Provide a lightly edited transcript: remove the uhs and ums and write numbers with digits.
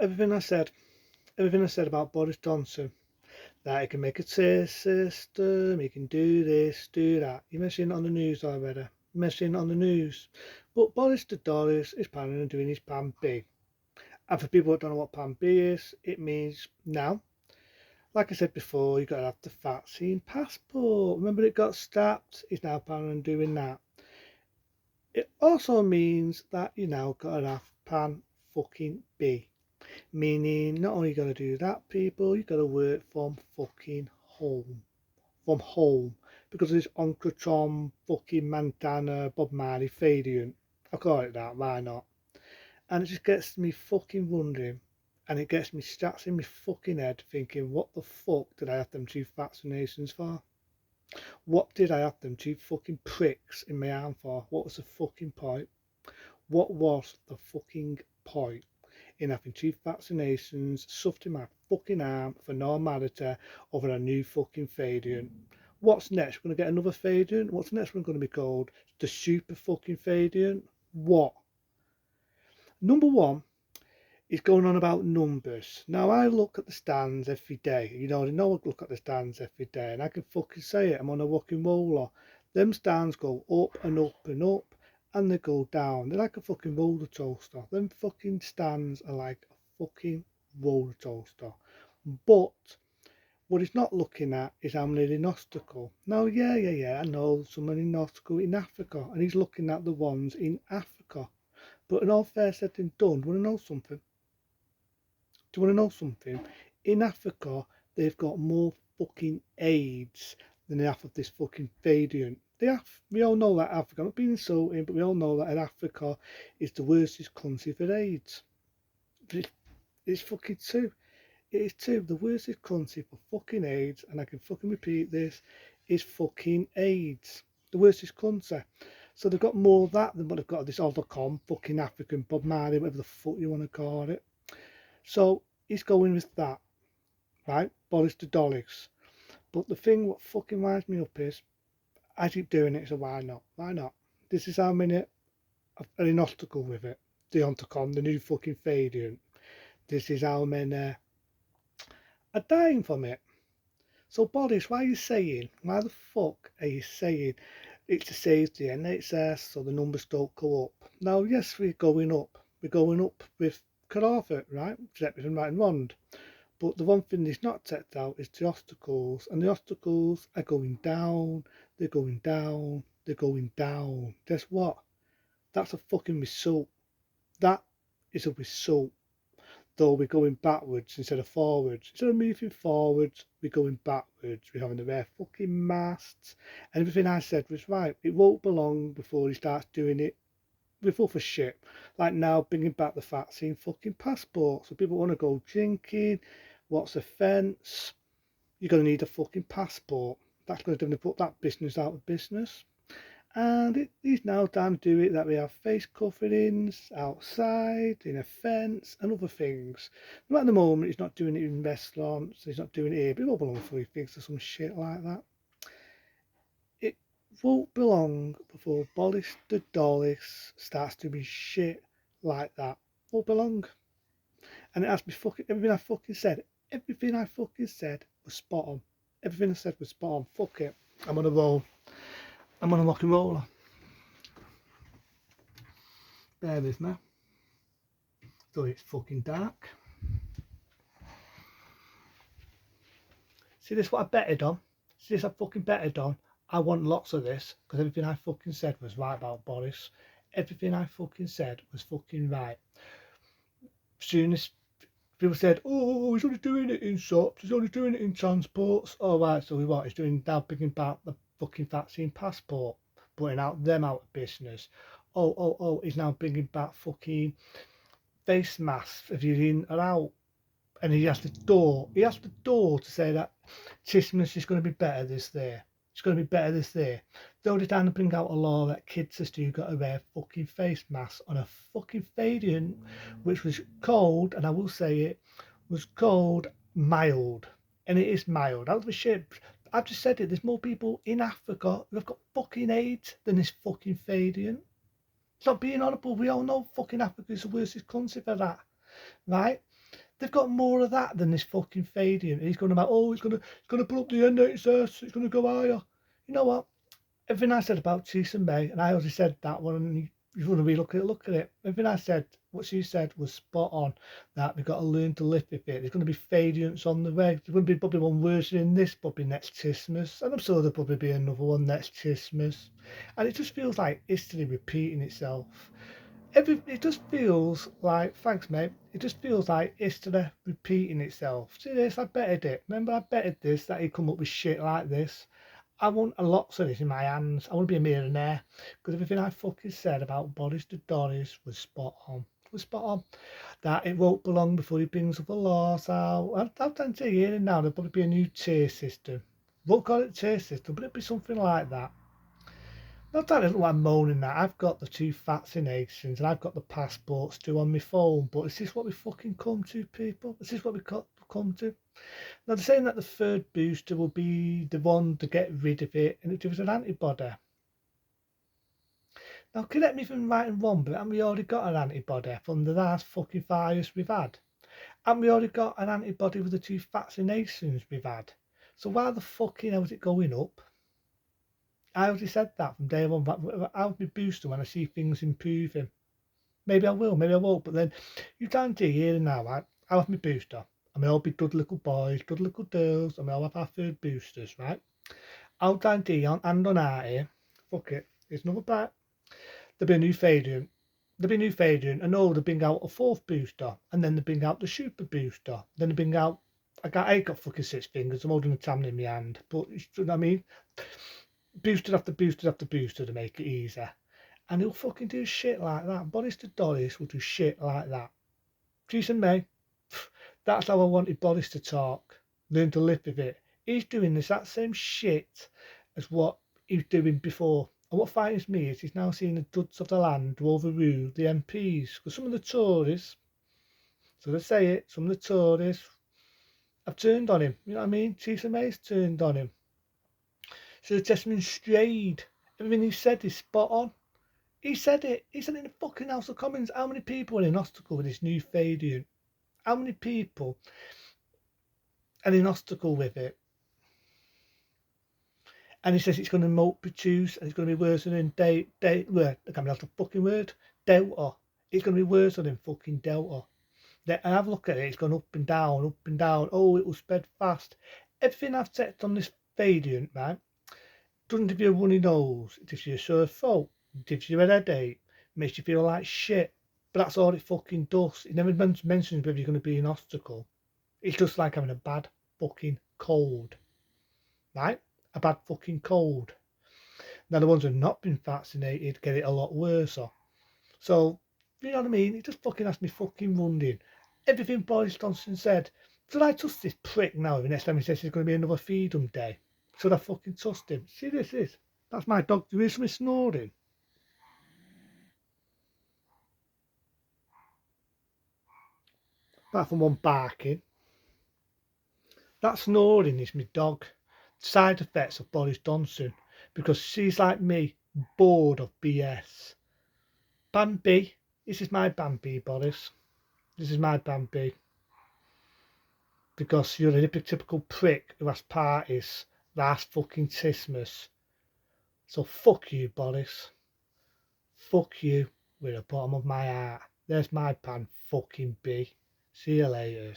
everything I said about Boris Johnson, that he can make a tier system, he can do this, do that. You mentioned it on the news already. You mentioned it on the news. But Boris the Doris is planning on doing his plan B. And for people that don't know what plan B is, it means now, like I said before, you've got to have the vaccine passport. Remember it got scrapped? He's now planning on doing that. It also means that you now got to have plan fucking B. Meaning not only you got to do that, people, you got to work from fucking home. From home. Because of this Uncle Tom fucking Montana Bob Marley variant. I call it that, why not? And it just gets me fucking wondering, and it gets me stats in my fucking head thinking, what the fuck did I have them two vaccinations for? What did I have them two fucking pricks in my arm for? What was the fucking point? What was the fucking point in having two vaccinations stuffed in my fucking arm for normality over a new fucking variant? What's next? We're going to get another variant? What's next? We're going to be called the super fucking variant? What? Number one, is going on about numbers. Now I look at the stands every day. You know, I look at the stands every day, and I can fucking say it. I'm on a fucking roller. Them stands go up and up and up, and they go down. They're like a fucking roller coaster. Them fucking stands are like a fucking roller coaster. But what he's not looking at is how many in obstacle. Now, yeah, I know someone in obstacle in Africa, and he's looking at the ones in Africa. But in all fair said and done, do you want to know something? Do you want to know something? In Africa, they've got more fucking AIDS than they have of this fucking variant. We all know that Africa, I'm not being insulting, but we all know that in Africa is the worst country for AIDS. It's fucking true. It is true. The worst country for fucking AIDS, and I can fucking repeat this, is fucking AIDS. The worst country. So they've got more of that than what they've got of this other fucking African Bob Marley, whatever the fuck you want to call it. So he's going with that, right? Boris the Dollars. But the thing what fucking winds me up is, I keep doing it, so why not? Why not? This is how many are in obstacle with it. The Ontacom, the new fucking variant. This is how many are dying from it. So Boris, why the fuck are you saying it's to save the NHS so the numbers don't go up? Now, yes, we're going up. We're going up with Carafit, right? Everything right and wrong. But the one thing that's not checked out is the obstacles, and the obstacles are going down, they're going down, they're going down. Guess what? That's a fucking result. That is a result. Though we're going backwards instead of forwards. Instead of moving forwards, we're going backwards. We're having to wear fucking masks. And everything I said was right. It won't be long before he starts doing it with other shit. Like now bringing back the vaccine fucking passport. So people want to go drinking. What's the fence? You're going to need a fucking passport. That's going to put that business out of business. And he's now time to do it that we have face coverings outside, in a fence, and other things. But at the moment, he's not doing it in restaurants, he's not doing it here, but it won't belong for he thinks or some shit like that. It won't belong before Boris the Dollars starts doing shit like that. Won't belong. And it has to be fucking everything I fucking said was spot on. Everything I said was spot on. Fuck it. I'm on a roll. I'm on a rock and roller. Bear with me. So it's fucking dark. See this what I betted on? See this I fucking betted on? I want lots of this because everything I fucking said was right about Boris. Everything I fucking said was fucking right. Soon as people said, oh, he's only doing it in shops, he's only doing it in transports. Oh, right, so what? He's doing now picking back the fucking vaccine passport, putting them out of business. Oh, he's now bringing back fucking face masks if you're in or out. And he has the door to say that Christmas is going to be better this year. It's going to be better this year. Though they're trying to bring out a law that kids have still got to wear fucking face masks on a fucking variant, which was called, and I will say it, was called mild. And it is mild. Out of the shit. I've just said it, there's more people in Africa who have got fucking AIDS than this fucking variant. It's not being honourable. We all know fucking Africa is the worst country for that. Right? They've got more of that than this fucking Fadian. He's going about, oh, it's gonna put up the NHS, it's gonna go higher. You know what? Everything I said about Theresa May, and I already said that one, and you want to be look at it. Everything I said, what she said was spot on. That we've got to learn to live with it. There's going to be variants on the way. There's going to be probably one worse than this, probably next Christmas, and I'm sure there'll probably be another one next Christmas. And it just feels like history repeating itself. It just feels like, thanks mate, it just feels like history repeating itself. See this, I betted it. Remember I betted this, that he'd come up with shit like this. I want a lot of this in my hands. I want to be a millionaire because everything I fucking said about Boris the Doris was spot on. Was spot on. That it won't be long before he brings up the laws out. I've done to hear now. There'll probably be a new tier system. Won't call it tier system, but it'll be something like that. Not that I look like moaning that. I've got the two vaccinations and I've got the passports too on my phone. But is this what we fucking come to, people? Is this what we come to? Now they're saying that the third booster will be the one to get rid of it and it gives an antibody. Now correct me if I'm right and wrong, but haven't we already got an antibody from the last fucking virus we've had? Haven't we already got an antibody with the two vaccinations we've had? So why the fucking hell is it going up? I already said that from day one. I'll be boosted when I see things improving. Maybe I will, maybe I won't. But then you can't do here and now. Right? I'll have my booster. I may all be good little boys, good little girls. I may all have our third boosters, right? I'll guarantee on and on out here. Fuck it. It's another bet. There'll be a new variant. There'll be a new variant. And oh, they'll bring out a fourth booster. And then they bring out the super booster. Then they bring out. I ain't got fucking 6 fingers. I'm holding a tablet in my hand. But you know what I mean? Boosted after boosted after boosted to make it easier. And he'll fucking do shit like that. Boris the Doris will do shit like that. Theresa May, that's how I wanted Boris to talk. Learn to live with it. He's doing this that same shit as what he was doing before. And what frightens me is he's now seeing the duds of the land to overrule the MPs. Because some of the Tories, so they say it, some of the Tories have turned on him. You know what I mean? Theresa May's turned on him. So the testament strayed. Everything he said is spot on. He said it. He said it in the fucking House of Commons. How many people are in obstacle with this new variant? How many people are in obstacle with it? And he says it's going to multitudes and it's going to be worse than I can't remember the fucking word. Delta. It's going to be worse than fucking Delta. And have a look at it. It's gone up and down, up and down. Oh, it will spread fast. Everything I've said on this variant, man, doesn't give you a runny nose. It gives you a sore throat. It gives you a headache. It makes you feel like shit. But that's all it fucking does. It never mentions whether you're going to be an obstacle. It's just like having a bad fucking cold. Right? A bad fucking cold. Now the ones who have not been vaccinated get it a lot worse. So, you know what I mean? It just fucking has me fucking wondering. Everything Boris Johnson said. Should I trust this prick now the next time he says there's going to be another freedom day? Should I fucking trust him? See this is. That's my dog. There is some snoring. Apart from one barking. That snoring is my dog. Side effects of Boris Johnson. Because she's like me, bored of BS. Bambi. This is my Bambi, Boris. This is my Bambi. Because you're an typical prick who has parties last fucking Christmas. So fuck you, Boris. Fuck you with the bottom of my heart. There's my pan fucking B. See you later.